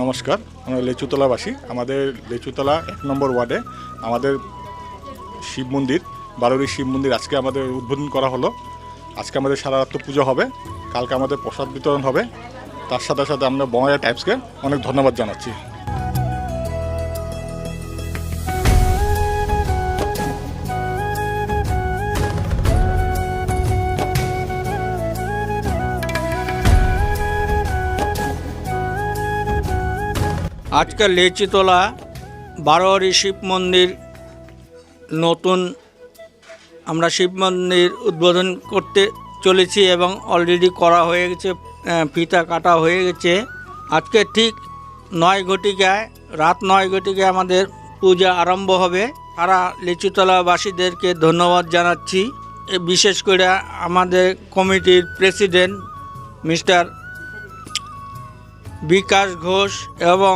নমস্কার, আমরা লেচুতলাবাসী। আমাদের লেচুতলা 1 নম্বর ওয়ার্ডে আমাদের শিব মন্দির, বারোরি শিব মন্দির আজকে আমাদের উদ্বোধন করা হলো। আজকে আমাদের সারা রাত্র পুজো হবে, কালকে আমাদের প্রসাদ বিতরণ হবে। তার সাথে সাথে আমরা বঙ্গাইয়া টাইপসকে অনেক ধন্যবাদ জানাচ্ছি। আজকে লেচিতলা বারোয়ারি শিব মন্দির নতুন আমরা শিব মন্দির উদ্বোধন করতে চলেছি এবং অলরেডি করা হয়ে গেছে, ফিতা কাটা হয়ে গেছে। আজকে ঠিক 9 ঘটিকায়, রাত 9 ঘটিকায় আমাদের পূজা আরম্ভ হবে। সারা লেচুতলাবাসীদেরকে ধন্যবাদ জানাচ্ছি। বিশেষ করে আমাদের কমিটির প্রেসিডেন্ট মিস্টার বিকাশ ঘোষ এবং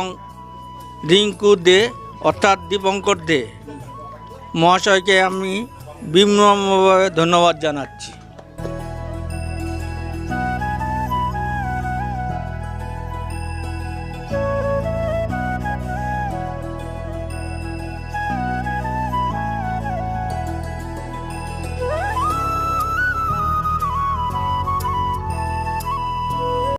রিঙ্কু দে অর্থাৎ দীপঙ্কর দে মহাশয়কে আমি বিনম্রভাবে ধন্যবাদ জানাচ্ছি।